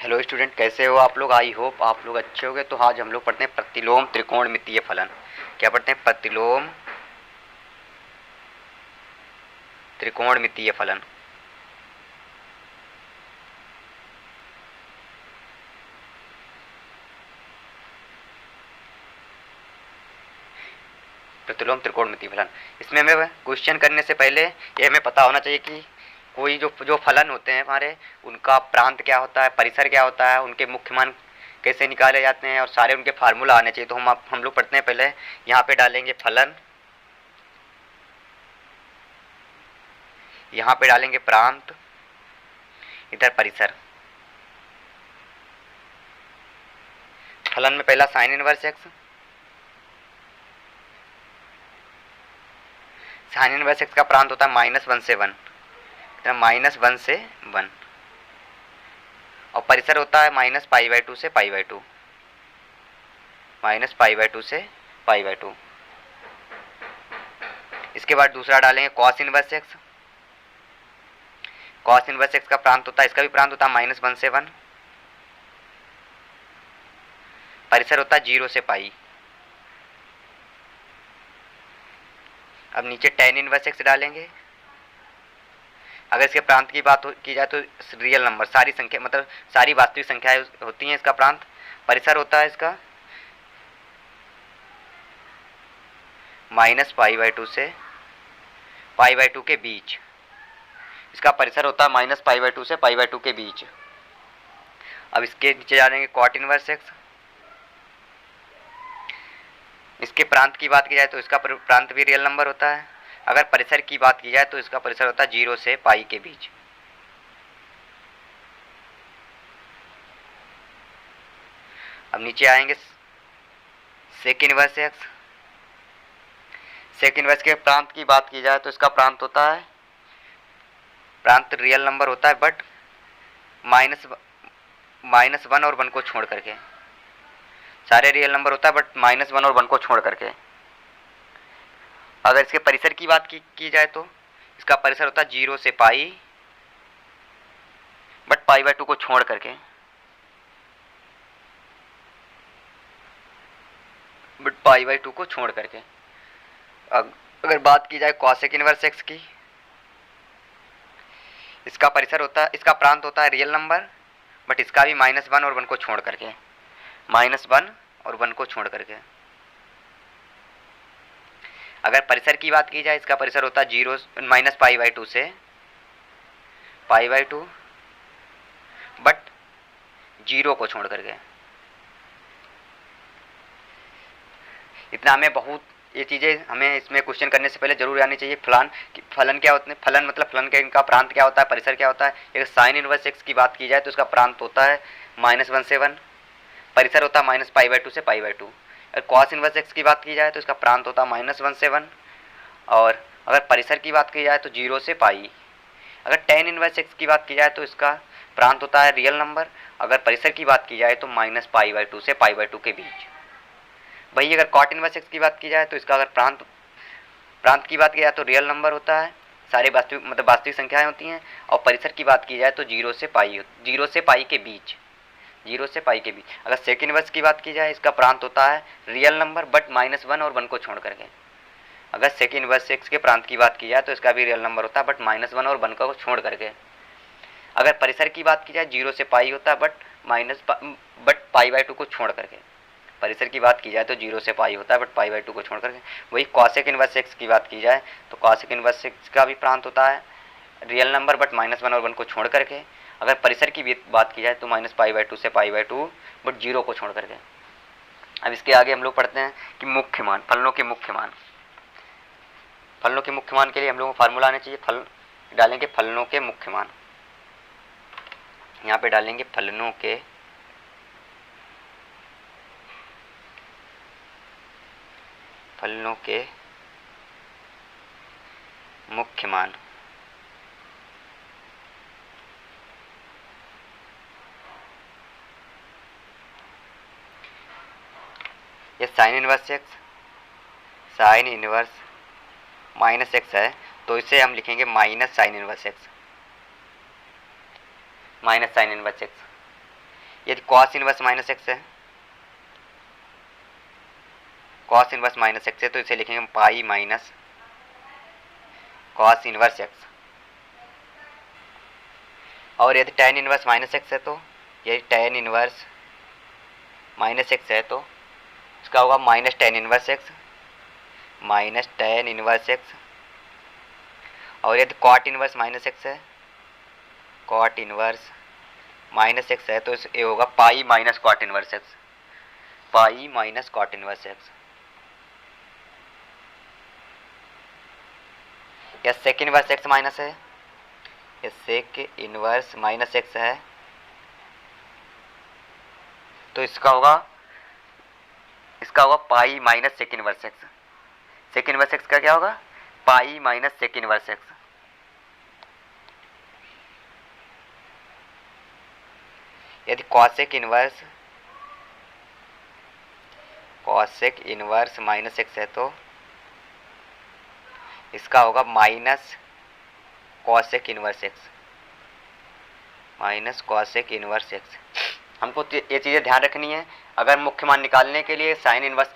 Hello student, कैसे हो आप लोग। आई होप आप लोग अच्छे होंगे। तो आज हम लोग पढ़ते हैं प्रतिलोम त्रिकोणमितीय फलन। क्या पढ़ते हैं? प्रतिलोम त्रिकोणमितीय फलन। प्रतिलोम त्रिकोणमितीय फलन। इसमें हमें क्वेश्चन करने से पहले ये हमें पता होना चाहिए कि कोई जो जो फलन होते हैं हमारे, उनका प्रांत क्या होता है, परिसर क्या होता है, उनके मुख्य मान कैसे निकाले जाते हैं और सारे उनके फार्मूला आने चाहिए। तो हम लोग पढ़ते हैं। पहले यहाँ पे डालेंगे फलन, यहाँ पे डालेंगे प्रांत, इधर परिसर। फलन में पहला sign inverse x. Sine inverse x का प्रांत होता है -1 से 1, -1 से 1। और परिसर होता है -π/2 से π/2, -π/2 से π/2। इसके बाद दूसरा डालेंगे cos inverse x. Cos inverse x का प्रांत होता है, इसका भी प्रांत होता है -1 से 1। परिसर होता है 0 से पाई। अब नीचे tan इनवर्स एक्स डालेंगे। अगर इसके प्रांत की बात की जाए तो रियल नंबर, सारी संख्या मतलब सारी वास्तविक संख्याएं होती हैं इसका प्रांत। परिसर होता है इसका -π/2 से π/2 के बीच। इसका परिसर होता है -π/2 से π/2 के बीच। अब इसके नीचे जानेंगे कॉट इनवर्स एक्स। इसके प्रांत की बात की जाए तो इसका प्रांत भी रियल नंबर होता है। अगर परिसर की बात की जाए तो इसका परिसर होता है 0 से पाई के बीच। अब नीचे आएंगे sec inverse x. Sec inverse के प्रांत की बात की जाए तो इसका प्रांत होता है, प्रांत रियल नंबर होता है बट -1 और 1 को छोड़ करके। सारे रियल नंबर होता है बट -1 और 1 को छोड़ करके। अगर इसके परिसर की बात की जाए तो इसका परिसर होता है 0 से पाई बट π/2 को छोड़ करके, बट π/2 को छोड़ करके। अगर बात की जाए कॉसेक इनवर्स एक्स की, इसका परिसर होता है, इसका प्रांत होता है रियल नंबर बट इसका भी -1 और 1 को छोड़ करके, -1 और 1 को छोड़ करके। अगर परिसर की बात की जाए इसका परिसर होता है -π/2 से π/2 बट 0 को छोड़ करके। इतना हमें बहुत, ये चीज़ें हमें इसमें क्वेश्चन करने से पहले जरूर आनी चाहिए। फलन क्या होते हैं, फलन मतलब फलन के इनका प्रांत क्या होता है, परिसर क्या होता है। अगर साइन इनवर्स एक्स की बात की जाए तो इसका प्रांत होता है -1 से 1, परिसर होता है -π/2 से π/2। अगर कॉस इनवर्स एक्स की बात की जाए तो इसका प्रांत होता है -1 से 1, और अगर परिसर की बात की जाए तो 0 से पाई। अगर tan इनवर्स एक्स की बात की जाए तो इसका प्रांत होता है रियल नंबर, अगर परिसर की बात की जाए तो -π/2 से π/2 के बीच। वही अगर कॉट इनवर्स एक्स की बात की जाए तो इसका अगर प्रांत की बात की जाए तो रियल नंबर होता है, सारे वास्तविक मतलब वास्तविक संख्याएं होती हैं। और परिसर की बात की जाए तो 0 से पाई के बीच, 0 से पाई के बीच। अगर सेक इनवर्स की बात की जाए इसका प्रांत होता है रियल नंबर बट -1 और 1 को छोड़ करके। अगर सेक इनवर्स एक्स के प्रांत की बात की जाए तो इसका भी रियल नंबर होता है बट -1 और 1 को छोड़ करके। अगर परिसर की बात की जाए 0 से पाई होता है बट π/2 को छोड़ करके। परिसर की बात की जाए तो 0 से पाई होता है बट π/2 को छोड़ करके। वही कॉसेक इनवर्स एक्स की बात की जाए तो कॉसेक इनवर्स एक्स का भी प्रांत होता है रियल नंबर बट -1 और 1 को छोड़ करके। अगर परिसर की बात की जाए तो -π/2 से π/2 बट 0 को छोड़ करके। अब इसके आगे हम लोग पढ़ते हैं कि मुख्य मान, फलनों के मुख्य मान। फलनों के मुख्य मान के लिए हम लोगों को फार्मूला आने चाहिए। डालेंगे फलनों के मुख्य मान। यहाँ पे डालेंगे फलनों के मुख्य मान। ये sine inverse x, sine inverse minus x है तो इसे हम लिखेंगे minus sine inverse x, minus sine inverse x. यदि कॉस इनवर्स माइनस एक्स है, कॉस इनवर्स माइनस एक्स है तो इसे लिखेंगे pi minus cos inverse x. और यदि tan इनवर्स माइनस एक्स है तो, यदि tan इनवर्स माइनस एक्स है तो इसका होगा minus tan inverse x, minus tan inverse x. और यदि cot इनवर्स माइनस एक्स है, cot इनवर्स माइनस एक्स है तो ये होगा pi minus cot inverse x, pi minus cot inverse x. या सेक इनवर्स एक्स माइनस है, या सेक इनवर्स माइनस एक्स है तो इसका होगा pi minus sec inverse x. Sec inverse x का क्या होगा? Pi minus sec inverse x. यदि कॉसेक इनवर्स माइनस एक्स है तो इसका होगा minus cosec inverse x, minus cosec inverse x. हमको ये चीज़ें ध्यान रखनी है। अगर मुख्य मान निकालने के लिए साइन इनवर्स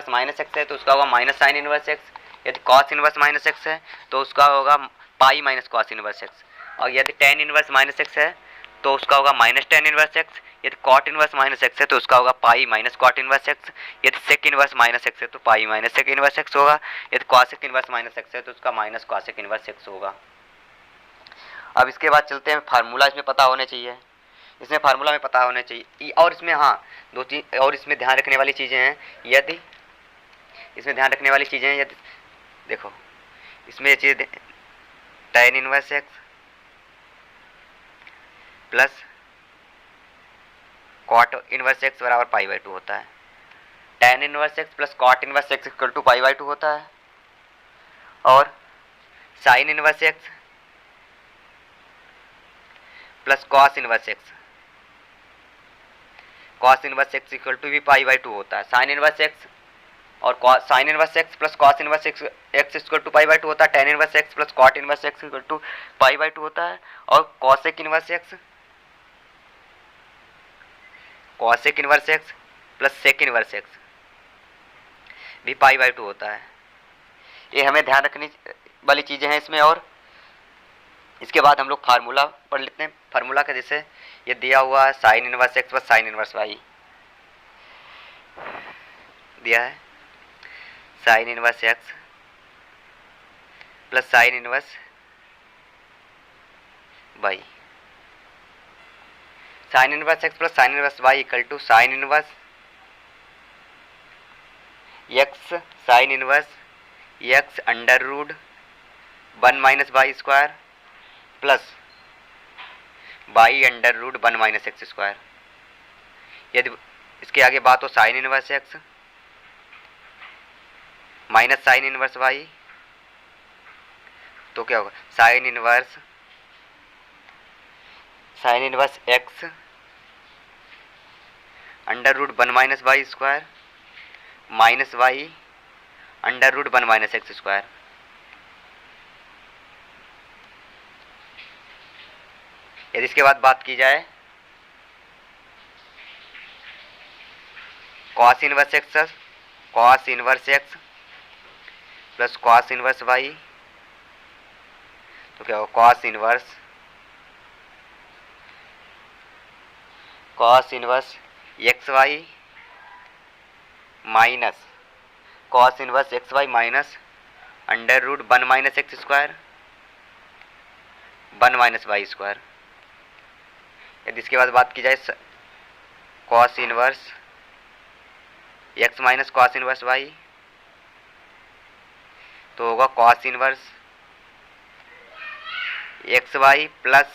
माइनस एक्स है तो उसका होगा माइनस साइन इनवर्स एक्स। यदि कॉस इनवर्स माइनस एक्स है तो उसका होगा pi minus cos inverse x. और यदि टेन इनवर्स माइनस एक्स है तो उसका होगा माइनस टेन इनवर्स एक्स। यदि कॉट इनवर्स माइनस एक्स है तो उसका होगा pi minus cot inverse x. यदि सेक इनवर्स माइनस एक्स है तो pi minus sec inverse x होगा। यदि कॉसेक इनवर्स माइनस एक्स है तो उसका माइनस कॉसेक इनवर्स एक्स होगा। अब इसके बाद चलते हैं फार्मूला, इसमें पता होने चाहिए, इसमें फार्मूला में पता होने चाहिए। और इसमें हाँ दो तीन और इसमें ध्यान रखने वाली चीज़ें हैं। यदि देखो इसमें ये चीज़ tan inverse x plus cot inverse x बराबर पाई बाई टू होता है। tan inverse x plus cot inverse x equal to pi by two होता है। और sine inverse x plus cos inverse x equal to भी pi by two होता है। Sign inverse x और sine inverse x plus cos inverse x equal to pi by two होता है। tan inverse x plus cot inverse x equal to pi by two होता है। और cosec inverse x plus sec inverse x भी pi by two होता है। ये हमें ध्यान रखने वाली चीज़ें हैं इसमें। और इसके बाद हम लोग फार्मूला पढ़ लेते हैं। फार्मूला का जैसे ये दिया हुआ है sign inverse x plus sine inverse y दिया है, sign inverse x plus sine inverse y, sine inverse x plus sine inverse y equal to sign inverse x sine inverse x under root 1 minus Y square plus Y under root 1 minus x square. यदि इसके आगे बात हो sine inverse x minus sine inverse Y तो क्या होगा? Sine inverse x under root 1 minus Y square minus Y under root 1 minus x square. यदि इसके बाद बात की जाए cos inverse x plus cos inverse Y तो क्या होगा? Cos inverse x Y minus cos inverse x Y minus under root 1 minus x square 1 minus Y square. यदि इसके बाद बात की जाए cos inverse x minus cos inverse Y तो होगा cos inverse x Y plus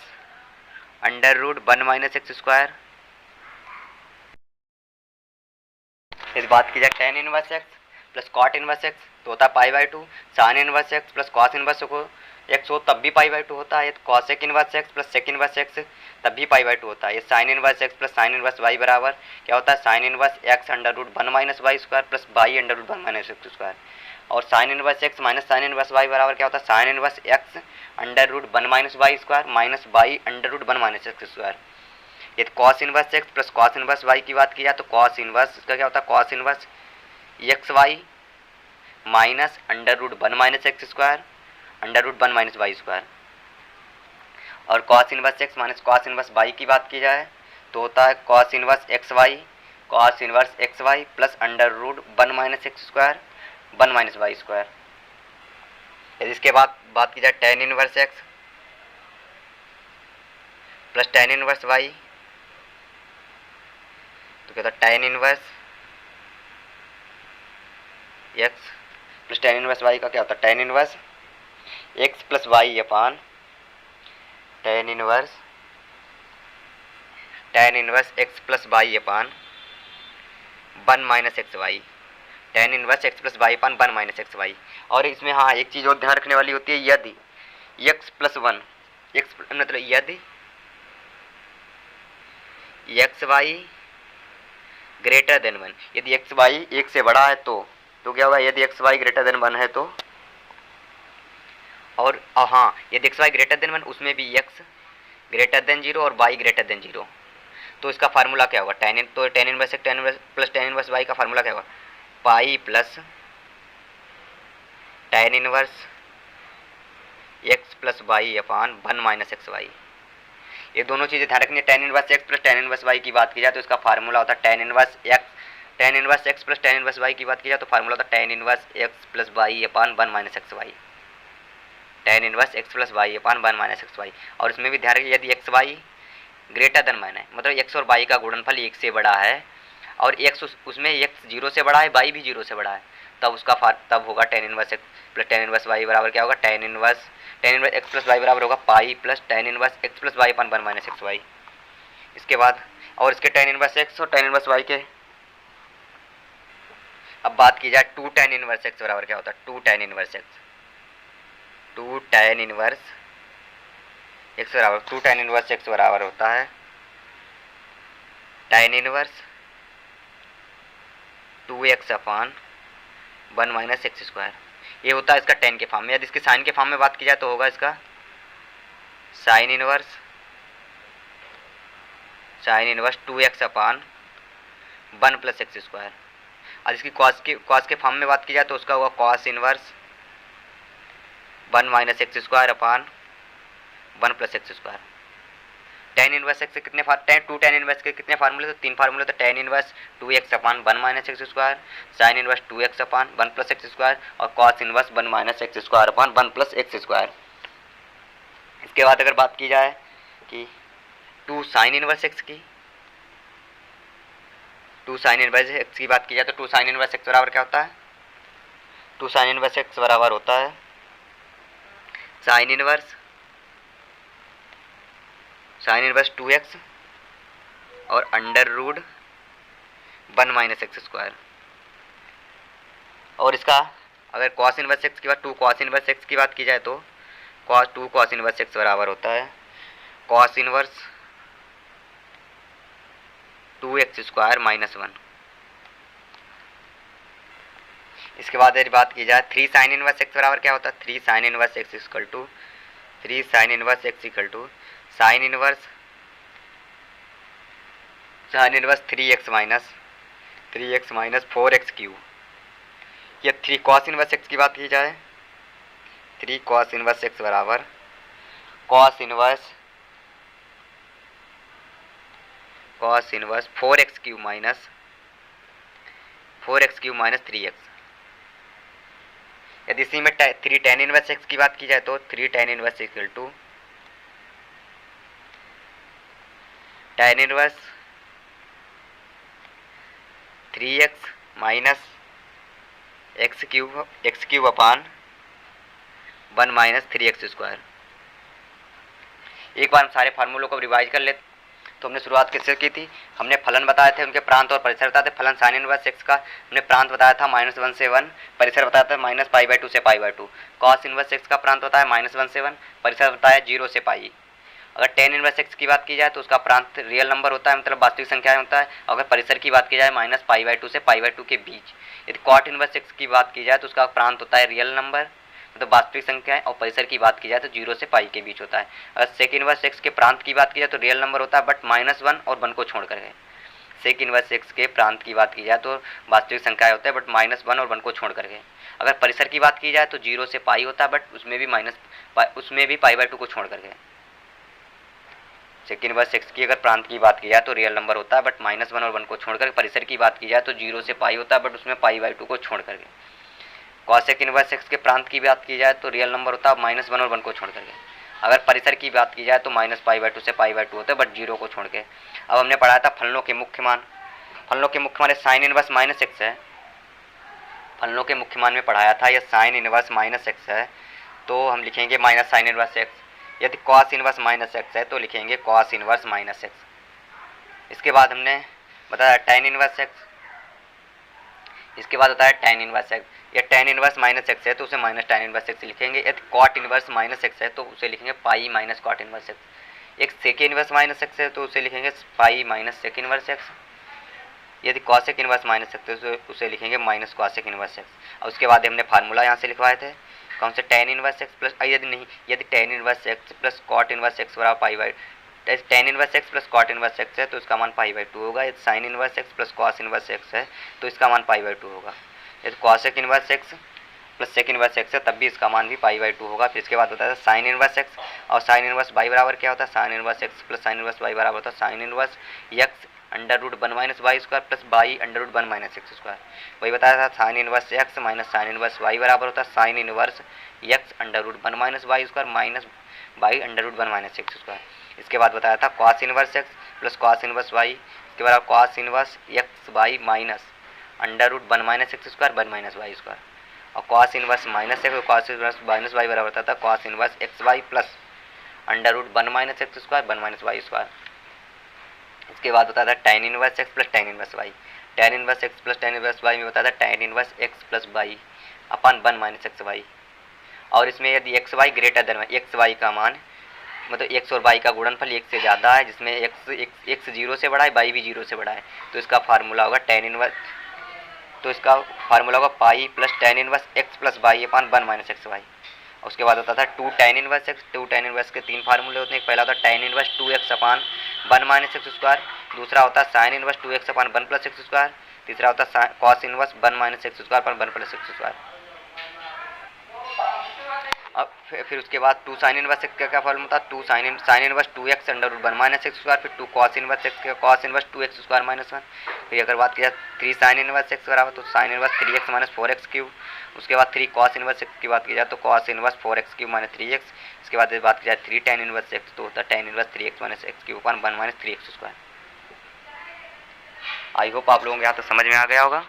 under root 1 minus x square. यदि बात की जाए tan inverse x plus cot inverse x तो होता है pi by two. Sign inverse x plus cos inverse x हो तब भी पाई बाई टू होता है। यदि cosec inverse x plus sec inverse x तब भी पाई बाई टू होता है। ये sine inverse x plus sine inverse Y बराबर क्या होता है? Sign inverse x under root 1 minus Y square plus Y under root 1 minus x square. और sine inverse x minus sine inverse Y बराबर क्या होता है? Sign inverse x under root 1 minus Y square minus Y under root 1 minus x square. यदि cos inverse x plus cos inverse Y की बात की जाए तो कॉस इनवर्स इसका क्या होता है, cos inverse x Y minus under root one minus x square under root one minus Y square. और cos inverse x minus cos inverse Y की बात की जाए तो होता है cos inverse x Y plus under root one minus x square one minus Y square. यदि इसके बाद बात की जाए tan inverse x plus tan inverse Y तो क्या होता है tan inverse x plus tan inverse Y का क्या होता है tan inverse x plus Y upon tan inverse x plus Y upon one minus x Y, tan inverse x plus Y upon one minus x Y. और इसमें हाँ एक चीज़ और ध्यान रखने वाली होती है, यदि एक्स प्लस वन एक्स मतलब यदि x Y greater than one, यदि एक्स वाई एक से बड़ा है तो क्या होगा, यदि x Y greater than one है तो, और हाँ यदि x Y greater than one उसमें भी एक्स ग्रेटर देन जीरो और वाई ग्रेटर देन जीरो, तो इसका फार्मूला क्या होगा tan inverse x tan inverse plus tan inverse Y का फार्मूला क्या होगा pi plus tan inverse x plus Y upon one minus x y. ये दोनों चीज़ें ध्यान रखनी है। Tan inverse x plus tan inverse Y की बात की जाए तो इसका फार्मूला होता है tan inverse x plus tan inverse Y की बात की जाए तो फार्मूला होता है tan inverse x plus Y upon one minus x Y, tan inverse x plus Y upon one minus x Y. और इसमें भी ध्यान रखिए यदि x Y greater than one है, मतलब एक्स और वाई का गुणनफल एक से बड़ा है और एक्स उसमें एक्स जीरो से बड़ा है वाई भी जीरो से बड़ा है, तब होगा tan inverse x plus tan inverse Y बराबर क्या होगा tan inverse x plus y बराबर होगा pi plus tan inverse x plus Y upon one minus x y. इसके बाद और इसके टेन इनवर्स एक्स और टेन इनवर्स वाई के अब बात की जाए टू टेन इनवर्स एक्स बराबर क्या होता है टू टेन इनवर्स एक्स बराबर टू टेन इनवर्स एक्स बराबर होता है tan inverse two X upon one minus x square. ये होता है इसका टेन के फॉर्म में। यदि इसके साइन के फॉर्म में बात की जाए तो होगा इसका sign inverse two X upon one plus X square. और इसकी कॉस के फॉर्म में बात की जाए तो उसका होगा cos inverse one minus x square upon one plus X square. Ten inverse x के कितने टू टेन इनवर्स के कितने फार्मूले, तो तीन फार्मूले, तो tan inverse two X upon one minus x square, sine inverse two X upon one plus X square और cos inverse one minus x square upon one plus X square. इसके बाद अगर बात की जाए कि टू साइन इनवर्स एक्स की बात की जाए तो टू साइन इनवर्स एक्स बराबर क्या होता है, टू साइन इनवर्स एक्स बराबर होता है साइन इनवर्स टू एक्स और under root one minus x square. और इसका अगर कॉस इनवर्स एक्स की बात टू कॉस इनवर्स एक्स की बात की जाए तो टू कॉस इनवर्स एक्स बराबर होता है cos inverse two x square minus one. इसके बाद यदि बात की जाए थ्री साइन इनवर्स एक्स बराबर क्या होता है, three sin inverse x equal to sign inverse three x minus four x cube. या थ्री कॉस इनवर्स एक्स की बात की जाए, थ्री कॉस इनवर्स एक्स बराबर cos inverse four x cube minus three x. यदि इसी में थ्री टेन इनवर्स एक्स की बात की जाए तो three tan inverse equal to tan inverse three x minus x cube upon one minus three x square. एक बार हम सारे फार्मूलों को रिवाइज कर लेते। तो हमने शुरुआत किससे की थी, हमने फलन बताए थे, उनके प्रांत और परिसर बताए थे। फलन साइन इनवर्स एक्स का हमने प्रांत बताया था -1 से 1, परिसर बताया था -π/2 से π/2। कॉस इनवर्स एक्स का प्रांत होता है -1 से 1, परिसर बताया 0 से पाई। अगर टेन इनवर्स एक्स की बात की जाए तो उसका प्रांत रियल नंबर होता है, मतलब वास्तविक संख्या होता है। अगर परिसर की बात की जाए -π/2 से π/2 के बीच। यदि कॉट इनवर्स एक्स की बात की जाए तो उसका प्रांत होता है रियल नंबर, मतलब वास्तविक संख्या है, और परिसर की बात की जाए तो 0 से पाई के बीच होता है। अगर सेक इनवर्स एक्स के प्रांत की बात की जाए तो रियल नंबर होता है, बट -1 और 1 को छोड़ करके। सेक इनवर्स एक्स के प्रांत की बात की जाए तो वास्तविक संख्या होता है, बट -1 और 1 को छोड़ करके। अगर परिसर की बात की जाए तो 0 से पाई होता है, बट उसमें भी पाई/2 को छोड़ करके। सेक इनवर्स एक्स की अगर प्रांत की बात की जाए तो रियल नंबर होता है, बट -1 और 1 को छोड़ करके। परिसर की बात की जाए तो 0 से पाई होता है, बट उसमें पाई/2 को छोड़ करके। कॉसेक इनवर्स एक्स के प्रांत की बात की जाए तो रियल नंबर होता है -1 और 1 को छोड़ करके। अगर परिसर की बात की जाए तो -पाई/2 से पाई/2 होता है, बट 0 को छोड़ के। अब हमने पढ़ाया था फलनों के मुख्य मान। फलनों के मुख्य मान साइन इनवर्स -x है। फलनों के मुख्य मान में पढ़ाया था यह साइन इनवर्स -x है, तो हम लिखेंगे माइनस साइन इनवर्स x। यदि कॉस इनवर्स -x है तो लिखेंगे कॉस इनवर्स -x। इसके बाद हमने बताया tan इनवर्स x। इसके बाद होता है tan इनवर्स x। या tan इनवर्स -x है तो उसे माइनस tan इनवर्स x लिखेंगे। यदि cot इनवर्स -x है तो उसे लिखेंगे pi minus cot inverse x। एक sec इनवर्स -x है तो उसे लिखेंगे pi minus sec inverse x। यदि cosec इनवर्स -x है तो उसे लिखेंगे माइनस cosec इनवर्स x। और उसके बाद हमने फार्मूला यहाँ से लिखवाए थे कौन से, tan इनवर्स x प्लस, यदि tan inverse x plus cot inverse x बराबर पाई, tan inverse x plus cot inverse x है तो इसका मान पाई/2 होगा। यदि sin inverse x plus cos inverse x है तो इसका मान पाई/2 होगा। यदि cosec inverse x plus sec inverse x है तब भी इसका मान भी पाई/2 होगा। फिर इसके बाद होता है sin इनवर्स x, और sin इनवर्स y बराबर क्या होता है, sin inverse x plus sin inverse y बराबर होता है sin inverse x √1 - y square plus y √1 - x square. वही बताया था sin inverse x minus sin inverse y बराबर होता है sin inverse x √1 - y square minus y √1 - x square. इसके बाद बताया था cos inverse x plus cos inverse y, इसके बाद cos inverse x y minus √1 - x square 1 - y square. और cos इनवर्स माइनस x और cos इनवर्स माइनस y बराबर होता था cos inverse x y plus √1 - x square 1 - y square. इसके बाद होता था tan inverse x plus tan inverse y। tan inverse x plus tan inverse y में बताया था tan inverse x plus y अपन 1 - x y। और इसमें यदि x y greater than x y का मान मतलब x और y का गुणनफल 1 से ज़्यादा है, जिसमें x 0 से बड़ा है, y भी 0 से बड़ा है, तो इसका फार्मूला होगा tan इनवर्स, तो इसका फार्मूला होगा pi plus tan inverse x plus y अपन 1 - x y। उसके बाद होता था 2 tan inverse x। 2 tan inverse के 3 फार्मूले होते हैं। पहला होता है tan इनवर्स 2x अपान 1 - x स्क्वायर, दूसरा होता है sin इनवर्स 2x अपान 1 प्लस x स्क्वायर, तीसरा होता है cos inverse 1 - x square upon 1 plus x square. अब फिर उसके बाद 2 sin इनवर्स x का क्या फॉर्मूला था, 2 sin inverse 2x √1 - x square, फिर 2 cos इनवर्स x का cos inverse 2x square minus 1। फिर अगर बात की जाए 3 sin इनवर्स x बराबर तो sin inverse 3x minus 4x cube. उसके बाद 3 cos इनवर्स x की बात की जाए तो cos inverse 4x cube minus 3x। इसके बाद बात की जाए 3 tan इनवर्स x तो होता है tan inverse 3x minus x cube upon 1 - 3x square. I hope आप लोगों को यहाँ तो समझ में आ गया होगा।